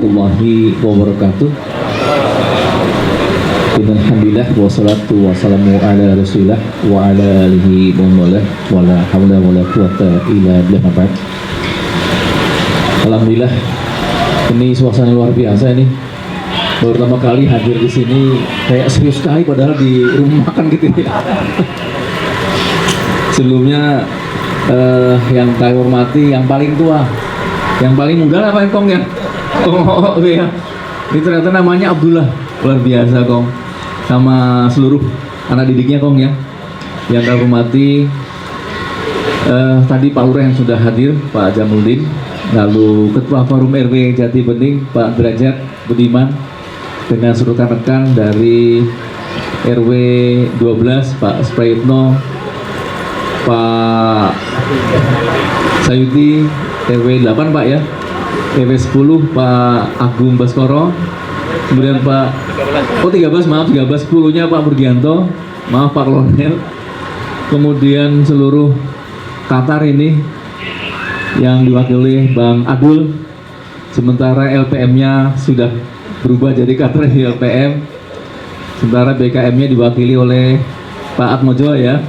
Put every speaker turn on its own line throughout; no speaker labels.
warahmatullahi wabarakatuh. Alhamdulillah wassalatu wassalamu ala rasulillah wa ala alihi wa mawalah wa la hawla wa la quwata illa billah. Alhamdulillah, ini suasana luar biasa ini. Baru pertama kali hadir di sini kayak serius sekali padahal di rumah makan gitu ya. Sebelumnya yang saya hormati yang paling tua, yang paling muda apa Kong ya? Oh ya. Ini ternyata namanya Abdullah. Luar biasa Kong. Sama seluruh anak didiknya Kong ya. Yang saya hormati tadi Pak Lurah yang sudah hadir, Pak Jamuldin, lalu Ketua Forum RW Jati Bening, Pak Derajat Budiman, dengan seluruh rekan-rekan dari RW 12, Pak Sprayitno, Pak Sayuti, RW 8 Pak ya, RW 10 Pak Agung Baskoro, kemudian Pak 13 maaf 13, 10 nya Pak Burgianto, maaf Pak Kolonel, kemudian seluruh Qatar ini yang diwakili Bang Adul, sementara LPM nya sudah berubah jadi Qatar LPM, sementara BKM nya diwakili oleh Pak Atmojo ya,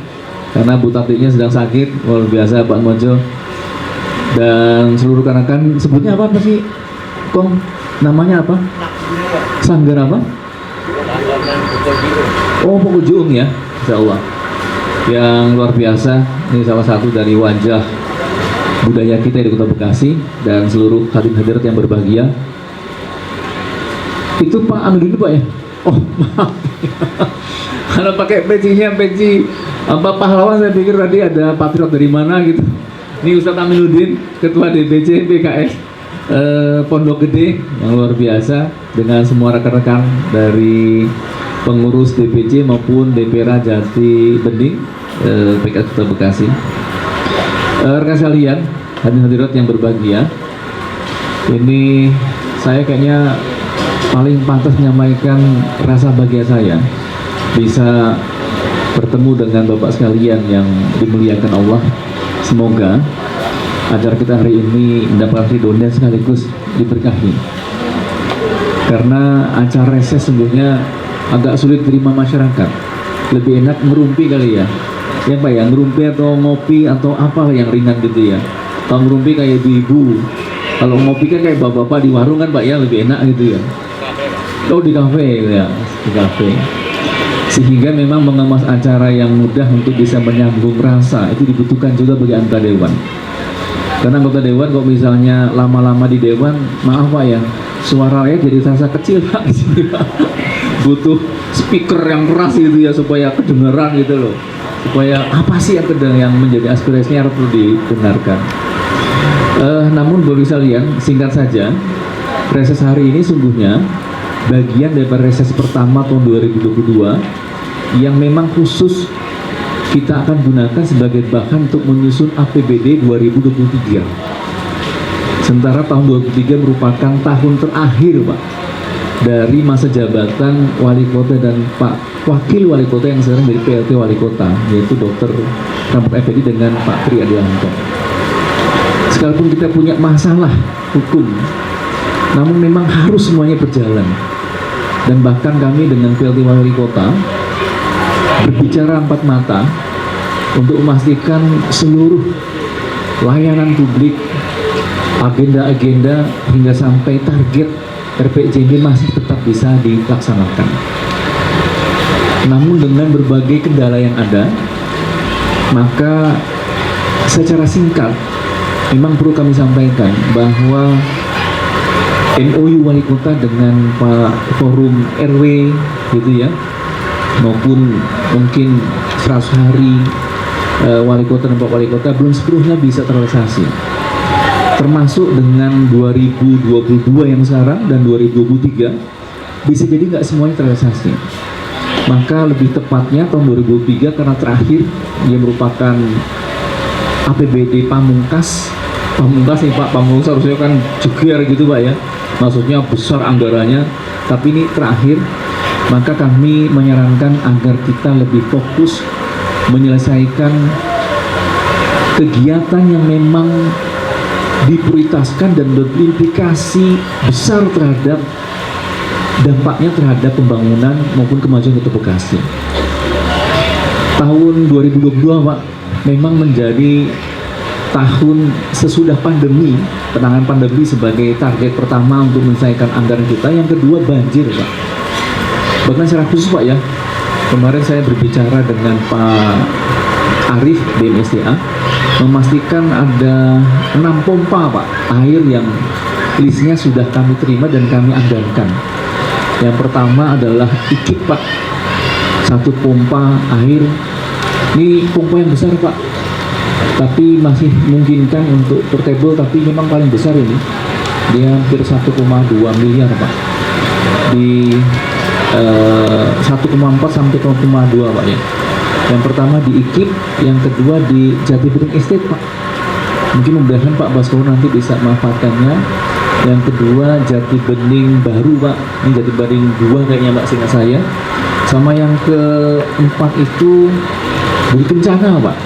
karena Bu Tatiknya sedang sakit. Luar biasa Pak Atmojo. Dan seluruh rekan-rekan, sebutnya apa sih Kong? Namanya apa? Sanggar apa? Oh, Pokojung ya, Insya Allah. Yang luar biasa, ini salah satu dari wajah budaya kita di Kota Bekasi dan seluruh hadirin hadirat yang berbahagia. Itu Pak Aminuddin Pak ya? Oh maaf. Karena pakai pecinya peci apa pahlawan, saya pikir tadi ada patriot dari mana gitu. Ini Ustadz Aminuddin, Ketua DPC PKS Pondok Gede, yang luar biasa, dengan semua rekan-rekan dari pengurus DPC maupun DPRA Jati Bening PKS Kota Bekasi. Rekan sekalian, hadirin hadirat yang berbahagia, ini saya kayaknya paling pantas menyampaikan rasa bahagia saya bisa bertemu dengan Bapak sekalian yang dimuliakan Allah. Semoga agar kita hari ini mendapatkan ridhonya sekaligus diberkahi. Karena acara reses sungguhnya agak sulit terima masyarakat. Lebih enak ngerumpi kali ya. Ya Pak ya, ngerumpi atau ngopi atau apa yang ringan gitu ya. Kalau ngerumpi kayak ibu-ibu, kalau ngopi kan kayak bapak-bapak di warung kan Pak ya, lebih enak gitu ya. Oh di kafe ya, di kafe. Sehingga memang mengemas acara yang mudah untuk bisa menyambung rasa itu dibutuhkan juga bagi anggota dewan. Karena anggota dewan kok misalnya lama-lama di dewan, maaf Pak ya, suaranya jadi terasa kecil Pak di sini Pak. Butuh speaker yang keras gitu ya supaya kedengaran gitu loh. Supaya apa sih yang menjadi aspirasinya harus didengarkan. Namun bagi sekalian, singkat saja, reses hari ini sungguhnya bagian dari reses pertama tahun 2022 yang memang khusus kita akan gunakan sebagai bahan untuk menyusun APBD 2023. Sementara tahun 2023 merupakan tahun terakhir Pak dari masa jabatan wali kota dan Pak Wakil Wali Kota yang sekarang dari PLT Wali Kota, yaitu Dr. Rahmat Effendi dengan Pak Tri Adianto. Sekalipun kita punya masalah hukum, namun memang harus semuanya berjalan. Dan bahkan kami dengan PLT Wali Kota berbicara empat mata untuk memastikan seluruh layanan publik, agenda-agenda hingga sampai target RPJMD masih tetap bisa dilaksanakan. Namun dengan berbagai kendala yang ada, maka secara singkat memang perlu kami sampaikan bahwa MOU Wali Kota dengan Pak Forum RW gitu ya, maupun mungkin 100 hari Wali Kota dan Pak Wali Kota belum sepenuhnya bisa terrealisasi. Termasuk dengan 2022 yang sekarang dan 2023 bisa jadi nggak semuanya terrealisasi. Maka lebih tepatnya tahun 2003 karena terakhir dia merupakan APBD pamungkas nih Pak, pamungkas harusnya kan jeger gitu Pak ya, maksudnya besar anggarannya, tapi ini terakhir. Maka kami menyarankan agar kita lebih fokus menyelesaikan kegiatan yang memang diprioritaskan dan berimplikasi besar terhadap dampaknya terhadap pembangunan maupun kemajuan Kota Bekasi. Tahun 2022 Pak memang menjadi tahun sesudah pandemi, penanganan pandemi sebagai target pertama untuk menyelesaikan anggaran kita. Yang kedua banjir Pak. Bahkan secara khusus Pak ya, kemarin saya berbicara dengan Pak Arif BMSDA memastikan ada 6 pompa Pak air yang listnya sudah kami terima dan kami anggarkan. Yang pertama adalah IKIP Pak, 1 pompa air. Ini pompa yang besar Pak, tapi masih memungkinkan untuk portable, tapi memang paling besar ini dia hampir 1,2 miliar Pak, di 1,4 sampai 1,2 Pak ya. Yang pertama di IKIP, yang kedua di Jati Bening Estate Pak. Mungkin mudah-mudahan Pak Baskoro nanti bisa memanfaatkannya. Yang kedua Jati Bening Baru Pak, ini Jati Bening 2 kayaknya Pak seingat saya. Sama yang keempat itu Bukit Kencana Pak.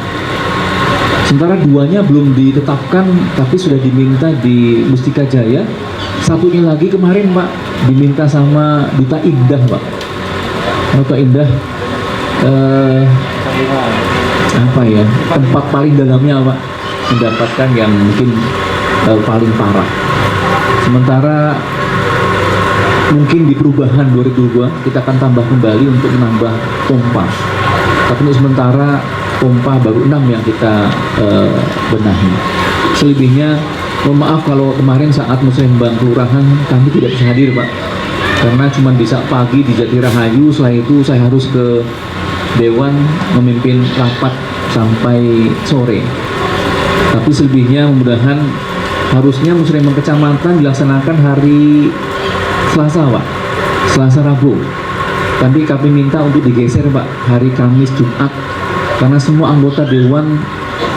Sementara 2-nya belum ditetapkan, tapi sudah diminta di Mustika Jaya. Satunya lagi kemarin Pak diminta sama Duta Indah Pak. Duta Indah apa ya, tempat paling dalamnya Pak, mendapatkan yang mungkin paling parah. Sementara mungkin di perubahan 2002 kita akan tambah kembali untuk menambah pompa, tapi untuk sementara pompa baru 6 yang kita benahi. Selebihnya mohon maaf kalau kemarin saat musrembang kelurahan kami tidak bisa hadir Pak, karena cuma bisa pagi di Jati Rahayu. Setelah itu saya harus ke Dewan memimpin rapat sampai sore. Tapi selebihnya mudah-mudahan harusnya musrembang kecamatan dilaksanakan hari Selasa Pak, Selasa Rabu. Tapi kami minta untuk digeser Pak, hari Kamis Jumat, karena semua anggota Dewan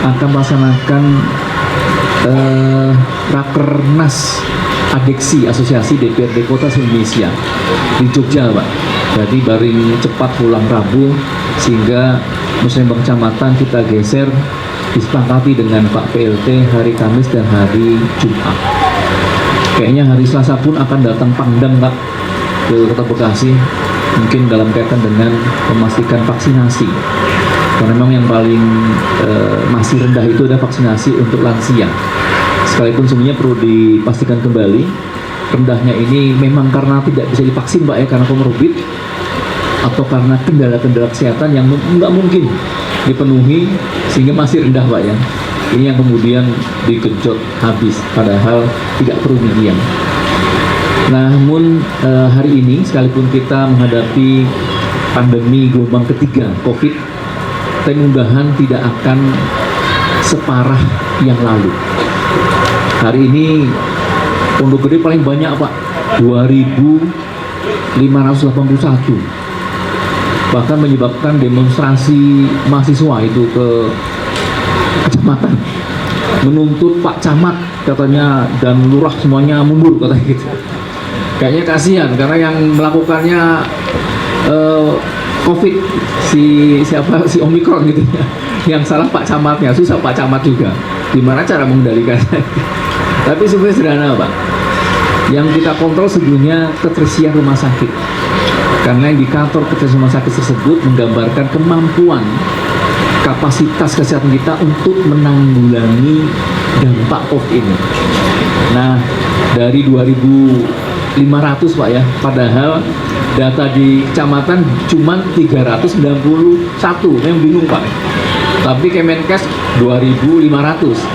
akan melaksanakan Rakernas Adeksi Asosiasi DPRD Kota se-Indonesia di Jogja Pak. Jadi baring cepat pulang Rabu, sehingga musrembang kecamatan kita geser, disepakati dengan Pak PLT hari Kamis dan hari Jumat. Kayaknya hari Selasa pun akan datang Pangdam Pak ke Kota Bekasi, mungkin dalam kaitan dengan memastikan vaksinasi. Karena memang yang paling masih rendah itu adalah vaksinasi untuk lansia. Sekalipun sebenarnya perlu dipastikan kembali, rendahnya ini memang karena tidak bisa divaksin Pak ya, karena komorbid atau karena kendala-kendala kesehatan yang nggak mungkin dipenuhi, sehingga masih rendah Pak ya. Ini yang kemudian digenjot habis, padahal tidak perlu demikian. Namun hari ini sekalipun kita menghadapi pandemi gelombang ketiga COVID, tapi mudah-mudahan tidak akan separah yang lalu. Hari ini Pondok Gede paling banyak Pak, 2.581, bahkan menyebabkan demonstrasi mahasiswa itu ke kecamatan menuntut Pak Camat katanya dan lurah semuanya mundur katanya gitu. Kayaknya kasihan karena yang melakukannya COVID si Omikron gitu ya. Yang salah Pak Camatnya, susah Pak Camat juga. Gimana cara mengendalikannya? Tapi sebenarnya sederhana Pak. Yang kita kontrol sebelumnya keterisian rumah sakit. Karena indikator keterisian rumah sakit tersebut menggambarkan kemampuan kapasitas kesehatan kita untuk menanggulangi dampak COVID ini. Nah, dari 2.500 Pak ya, padahal data di kecamatan cuma 391, memang bingung Pak. Tapi Kemenkes 2.500.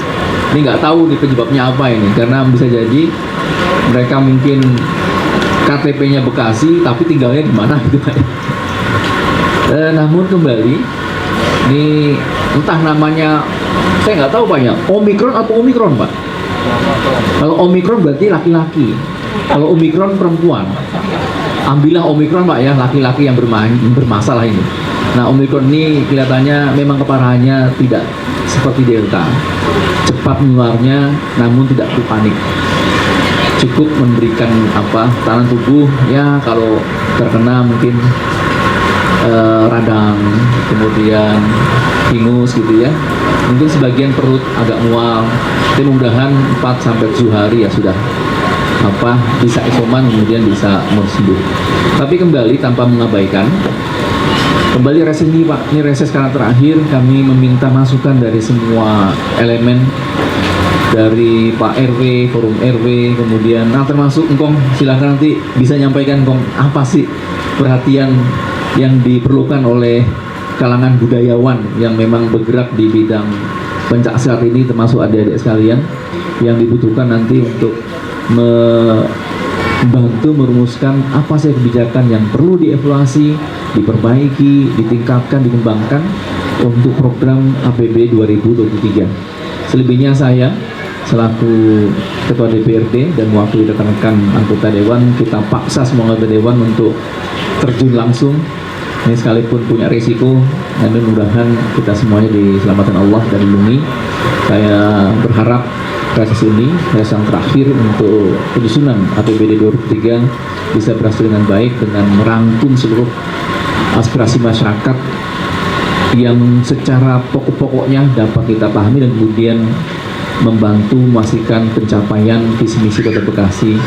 Ini nggak tahu nih penyebabnya apa ini, karena bisa jadi mereka mungkin KTP-nya Bekasi, tapi tinggalnya di mana gitu Pak. Namun kembali, ini entah namanya, saya nggak tahu Pak ya, Omikron atau Omikron Pak. Kalau Omikron berarti laki-laki, kalau Omikron perempuan. Ambillah Omikron Pak ya, laki-laki yang bermasalah ini. Nah, Omikron ini kelihatannya memang keparahannya tidak seperti Delta, cepat menularnya, namun tidak perlu panik. Cukup memberikan tahanan tubuh ya, kalau terkena mungkin radang, kemudian hingus gitu ya. Mungkin sebagian perut agak mual. Tapi mudah-mudahan 4 sampai 7 hari ya sudah bisa isoman, kemudian bisa sembuh. Tapi kembali tanpa mengabaikan, kembali reses ini Pak, ini reses karena terakhir kami meminta masukan dari semua elemen, dari Pak RW, forum RW, kemudian termasuk Engkong, silahkan nanti bisa nyampaikan Engkong apa sih perhatian yang diperlukan oleh kalangan budayawan yang memang bergerak di bidang pencak silat ini, termasuk adik-adik sekalian yang dibutuhkan nanti untuk membantu merumuskan apa sih kebijakan yang perlu dievaluasi, diperbaiki, ditingkatkan, dikembangkan untuk program APB 2023. Selebihnya saya selaku Ketua DPRD dan mewakili rekan-rekan anggota Dewan, kita paksa semua anggota Dewan untuk terjun langsung. Ini sekalipun punya risiko, dan mudah-mudahan kita semuanya diselamatkan Allah dan dilindungi. Saya berharap reses ini, reses yang terakhir untuk penyusunan APBD 2023 bisa berhasil dengan baik, dengan merangkum seluruh aspirasi masyarakat yang secara pokok-pokoknya dapat kita pahami dan kemudian membantu memastikan pencapaian visi misi Kota Bekasi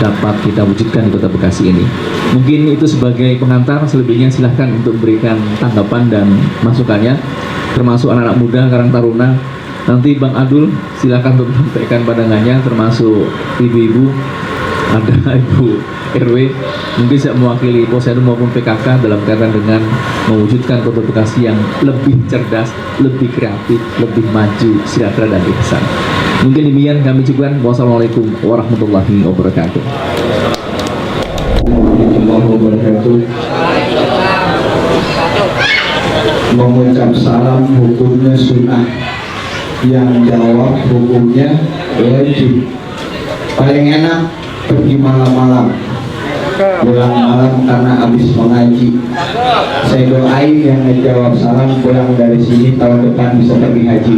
dapat kita wujudkan di Kota Bekasi ini. Mungkin itu sebagai pengantar, selebihnya silahkan untuk memberikan tanggapan dan masukannya, termasuk anak-anak muda, Karang Taruna. Nanti Bang Adul silahkan untuk menyampaikan pandangannya, termasuk ibu-ibu, ada Ibu RW, mungkin saya mewakili Posyandu maupun PKK dalam kaitan dengan mewujudkan Kota Bekasi yang lebih cerdas, lebih kreatif, lebih maju, sejahtera dan ihsan. Mungkin demikian kami cukupkan. Wassalamualaikum warahmatullahi wabarakatuh.
Mengucap salam hukumnya sunnah, yang jawab hukumnya wajib. Paling enak pergi malam-malam, pulang malam karena habis mengaji. Saya doain yang ngejawab salam pulang dari sini tahun depan bisa pergi haji.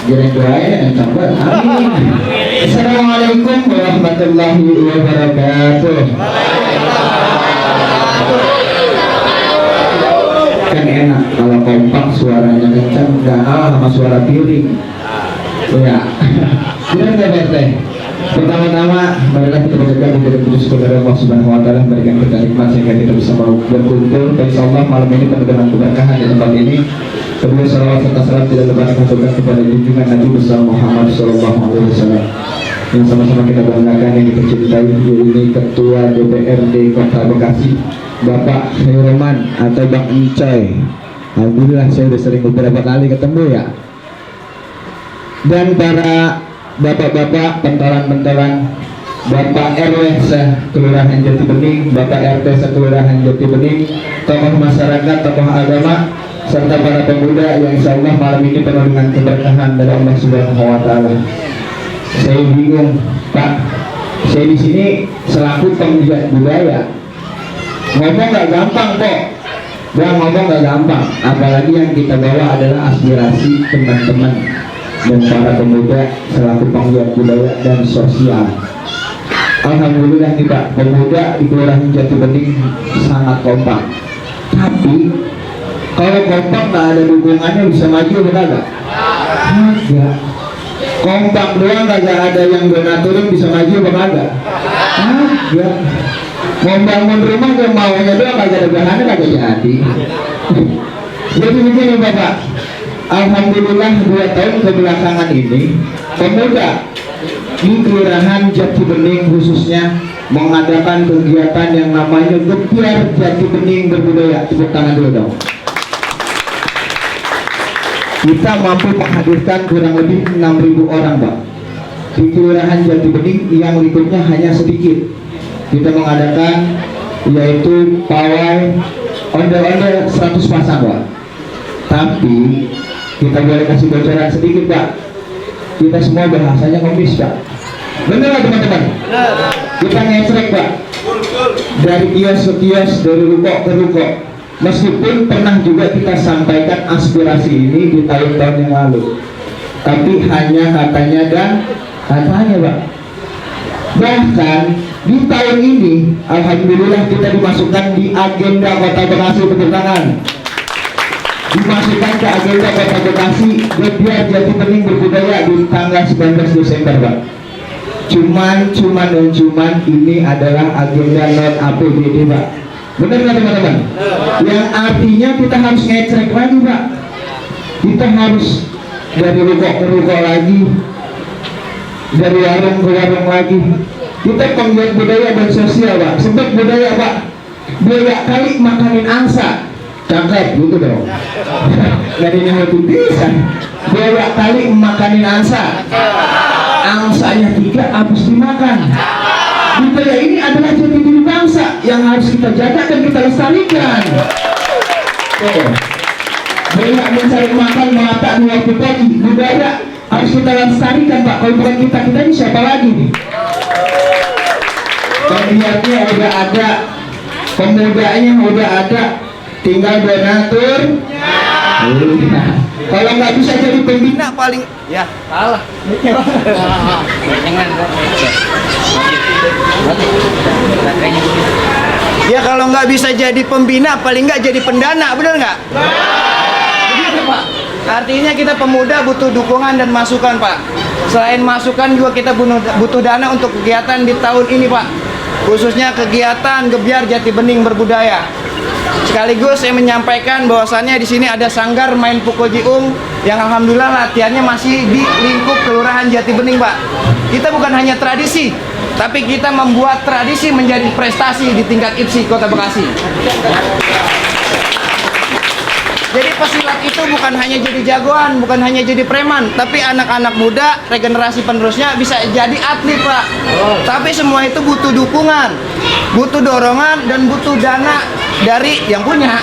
Jadi doain yang sabar. Amin. Assalamualaikum warahmatullahi wabarakatuh. Kan enak kalau kompak suaranya kencang, nggak sama suara piring. Ya. Benar nggak Pak Teh? Pertama-tama, marilah kita berdoa kepada Tuhan kepada Allah Subhanahu Wa Taala memberikan kita nikmat sehingga kita bisa berkumpul. Insyaallah malam ini penuh dengan keberkahan di tempat ini. Kedua, salawat serta salam tidak lepas disampaikan kepada junjungan Nabi besar Muhammad Sallallahu Alaihi Wasallam yang sama-sama kita banggakan, yang kita cintai, yaitu Ketua DPRD Kota Bekasi, Bapak Khairman atau Bang Encoy. Alhamdulillah saya sudah sering beberapa kali ketemu ya. Dan para bapak-bapak, pentolan-pentolan, Bapak RW Kelurahan Jati Bening, Bapak RT Kelurahan Jati Bening, tokoh masyarakat, tokoh agama, serta para pemuda yang insyaallah malam ini penuh dengan keberkahan dari Allah Subhanahu Wa Taala. Saya bingung, Pak. Saya di sini selaku penggiat budaya. Ngomong nggak gampang kok. Ngomong nggak gampang. Apalagi yang kita bawa adalah aspirasi teman-teman dan para pemuda selaku penggiat budaya dan sosial. Alhamdulillah nih Pak, pemuda di Kelurahan Jati Bening sangat kompak. Tapi kalau kompak nggak ada dukungannya bisa maju enggak? Enggak. Kompak doang kagak ada yang donaturin bisa maju enggak? Enggak. Mau bangun rumah ke maunya doang kagak ada bahannya kagak jadi. Jadi begini Bapak. Alhamdulillah 2 tahun kebelakangan ini pemuda di Kelurahan Jati Bening khususnya mengadakan kegiatan yang namanya Gebiar Jati Bening Berbudaya. Tepuk tangan dulu dong. Kita mampu menghadirkan kurang lebih 6.000 orang Pak di Kelurahan Jati Bening yang lingkupnya hanya sedikit. Kita mengadakan yaitu pawai ondel-ondel 100 pasang Pak. Tapi kita boleh kasih bocoran sedikit Pak, kita semua bahasanya ngemis Pak. Bener nggak teman-teman? Kita ngesrek Pak, dari kios ke kios, dari ruko ke ruko. Meskipun pernah juga kita sampaikan aspirasi ini di tahun-tahun yang lalu, tapi hanya katanya dan katanya Pak. Bahkan di tahun ini alhamdulillah kita dimasukkan di agenda Kota Bekasi, tepuk tangan. Dimasukkan ke agenda Kota Bekasi Gebiar Jati Bening Berbudaya di tanggal 19 Desember, Pak. Cuman ini adalah agenda non APBD, Pak. Benar nggak teman-teman? Yang artinya kita harus ngecek lagi, Pak. Kita harus dari ruko ke ruko lagi, dari warung ke warung lagi. Kita penggiat budaya dan sosial, Pak. Sebab budaya, Pak, budaya kali makanin angsa. Cakep gitu dong. Dari nyamuk bisa. Budaya kali makanin angsa. Angsanya 3 habis dimakan. Budaya ini adalah jati diri bangsa yang harus kita jaga dan kita lestarikan. Banyak mencari makan mata di waktu pagi. Budaya harus kita lestarikan, Pak. Kalau bukan kita ini siapa lagi nih? Pembiarnya udah ada, pemudanya udah ada, tinggal donatur. Kalau nggak bisa jadi pembina paling ya salah. Ya kalau nggak bisa jadi pembina paling nggak jadi pendana, benar nggak? Begitu, Pak. Artinya kita pemuda butuh dukungan dan masukan, Pak. Selain masukan juga kita butuh dana untuk kegiatan di tahun ini, Pak. Khususnya kegiatan Gebiar Jati Bening Berbudaya. Sekaligus saya menyampaikan bahwasannya di sini ada sanggar main pukul jiung yang alhamdulillah latihannya masih di lingkup Kelurahan Jati Bening, Pak. Kita bukan hanya tradisi, tapi kita membuat tradisi menjadi prestasi di tingkat IPSI Kota Bekasi. Jadi pesilat itu bukan hanya jadi jagoan, bukan hanya jadi preman, tapi anak-anak muda, regenerasi penerusnya bisa jadi atlet, Pak. Tapi semua itu butuh dukungan, butuh dorongan, dan butuh dana dari yang punya.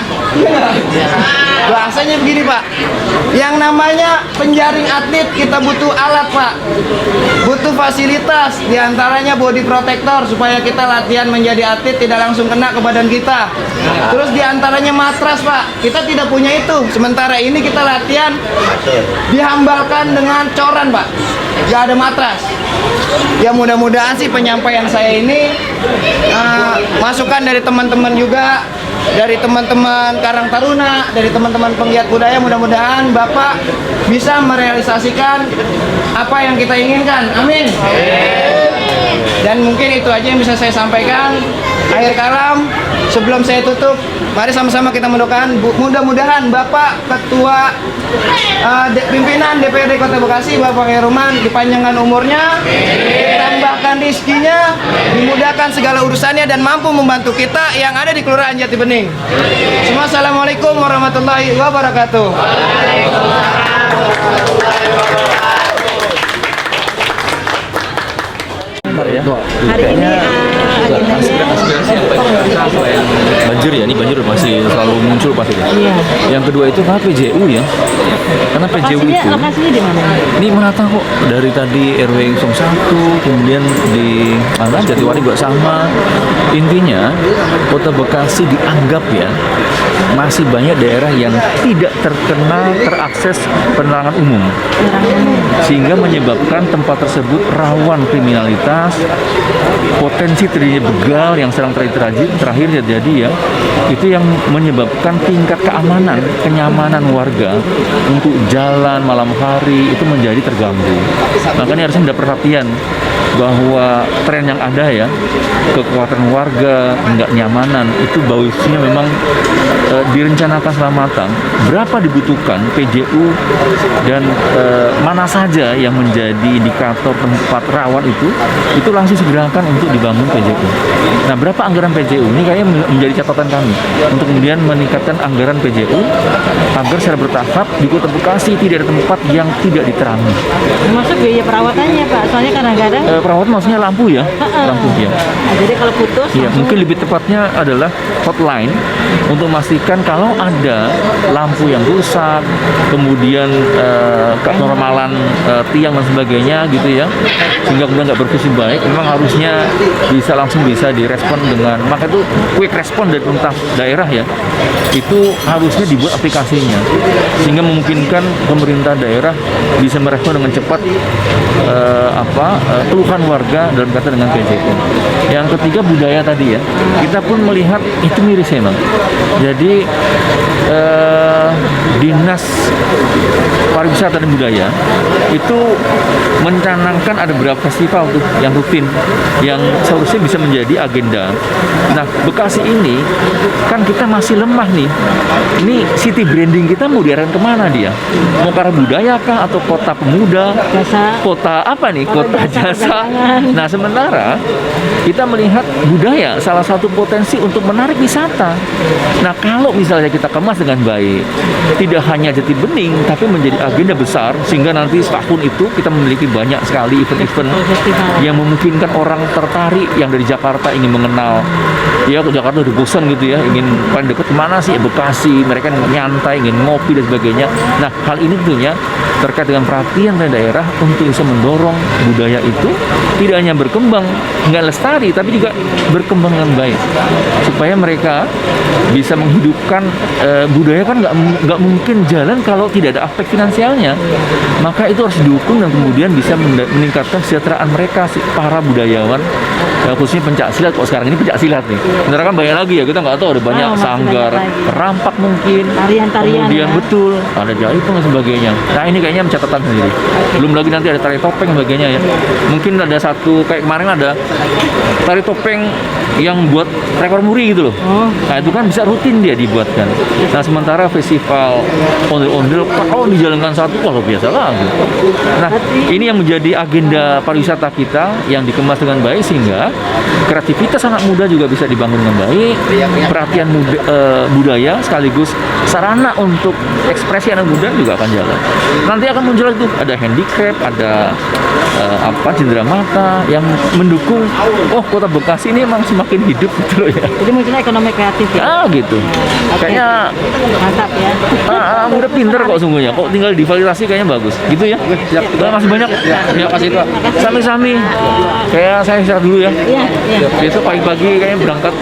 Bahasanya begini, Pak. Yang namanya penjaring atlet kita butuh alat, Pak. Butuh fasilitas, diantaranya body protector supaya kita latihan menjadi atlet tidak langsung kena ke badan kita. Terus diantaranya matras, Pak. Kita tidak punya itu. Sementara ini kita latihan dihambalkan dengan coran, Pak. Gak ada matras. Ya mudah-mudahan sih penyampaian saya ini masukan dari teman-teman juga, dari teman-teman Karang Taruna, dari teman-teman penggiat budaya. Mudah-mudahan Bapak bisa merealisasikan apa yang kita inginkan. Amin. Dan mungkin itu aja yang bisa saya sampaikan. Akhir kalam, sebelum saya tutup, mari sama-sama kita mendoakan mudah-mudahan Bapak Ketua Pimpinan DPRD Kota Bekasi, Bapak Heruman, dipanjangkan umurnya, ditambahkan rizkinya, dimudahkan segala urusannya, dan mampu membantu kita yang ada di Kelurahan Jati Bening. Semua assalamualaikum warahmatullahi wabarakatuh.
Hari ini
banjir ya, ini banjir masih selalu muncul pasti.
Iya.
Yang kedua itu apa, PJU ya? Karena PJU itu
lokasinya di mana?
ini merata kok, dari tadi RW 01, kemudian di Jatiwari juga sama. Intinya Kota Bekasi dianggap ya masih banyak daerah yang tidak terkena terakses penerangan umum, sehingga menyebabkan tempat tersebut rawan kriminalitas, potensi terjadinya begal yang sedang terakhir jadi ya, itu yang menyebabkan tingkat keamanan, kenyamanan warga untuk jalan malam hari itu menjadi terganggu. Makanya harus mendapat perhatian bahwa tren yang ada ya, kekuatan warga, nggak nyamanan, itu bahwasanya memang direncanakan secara matang berapa dibutuhkan PJU dan mana saja yang menjadi indikator tempat rawan itu langsung segerakan untuk dibangun PJU. Nah, berapa anggaran PJU ini kayaknya menjadi catatan kami untuk kemudian meningkatkan anggaran PJU agar secara bertahap di Kota Bekasi tidak ada tempat yang tidak diterangi.
Termasuk biaya perawatannya, Pak. Soalnya kadang-kadang
Perawat maksudnya lampu ya, lampu ya.
Nah, jadi kalau putus,
Iya, mungkin lebih tepatnya adalah hotline untuk memastikan kalau ada lampu yang rusak, kemudian kenormalan tiang dan sebagainya gitu ya, sehingga kemudian nggak berfungsi baik, memang harusnya langsung bisa direspon dengan, maka itu quick respon dari pemerintah daerah ya, itu harusnya dibuat aplikasinya sehingga memungkinkan pemerintah daerah bisa merespon dengan cepat keseluruhan warga dalam kata dengan PJN. Yang ketiga budaya tadi ya, kita pun melihat itu miris memang. Jadi Dinas Pariwisata dan Budaya itu mencanangkan ada beberapa festival tuh yang rutin, yang seharusnya bisa menjadi agenda. Nah, Bekasi ini kan kita masih lemah nih. Ini city branding kita mau diarahkan kemana dia? Mau ke arah budaya kah atau kota pemuda?
Jasa.
Kota apa nih? Kota jasa.
Jangan.
Nah, sementara kita melihat budaya salah satu potensi untuk menarik wisata. Nah, kalau misalnya kita kemas dengan baik, tidak hanya Jati Bening, tapi menjadi agenda besar, sehingga nanti setahun itu kita memiliki banyak sekali event-event
Festival.
yang memungkinkan orang tertarik yang dari Jakarta ingin mengenal. Ya, ke Jakarta udah bosan gitu ya, ingin paling dekat kemana sih? Ya, Bekasi. Mereka nyantai, ingin ngopi dan sebagainya. Nah, hal ini tentunya terkait dengan perhatian dari daerah untuk bisa mendorong budaya itu tidak hanya berkembang, nggak lestari, tapi juga berkembang dengan baik, supaya mereka bisa menghidupkan budaya kan nggak mungkin jalan kalau tidak ada aspek finansialnya. Maka itu harus didukung dan kemudian bisa meningkatkan kesejahteraan mereka, para budayawan, khususnya pencak silat. Kok sekarang ini pencak silat nih, sebenarnya kan banyak lagi ya, kita nggak tahu, ada banyak
masih
sanggar,
banyak lagi.
rampak mungkin,
Tarian-tarian
kemudian
ya.
betul ada jaipong dan sebagainya. Nah, ini kayaknya catatan sendiri. Belum lagi nanti ada tari topeng dan sebagainya ya. Mungkin ada satu kayak kemarin ada tari topeng yang buat rekor muri gitu loh.
Oh.
Nah, itu kan bisa rutin dia dibuatkan. Nah, sementara festival ondel-ondel kalau dijalankan satu, wah luar biasa lagi. Nah, ini yang menjadi agenda pariwisata kita yang dikemas dengan baik, sehingga kreativitas anak muda juga bisa dibangun dengan baik, perhatian budaya sekaligus sarana untuk ekspresi anak muda juga akan jalan. Nanti akan muncul itu ada handicraft, ada cenderamata yang mendukung. Oh, kota Bekasi ini emang semakin hidup gitu loh ya.
Jadi munculnya ekonomi kreatif ya.
Gitu.
Oke.
Kayaknya
Mantap ya.
muda pinter kok sungguhnya. Kok tinggal divalidasi kayaknya bagus. Gitu ya. Terima kasih banyak. Ya, kasih Pak. Sami-sami. Kayak saya istirahat dulu ya.
Iya, iya.
Besok pagi-pagi kayaknya berangkat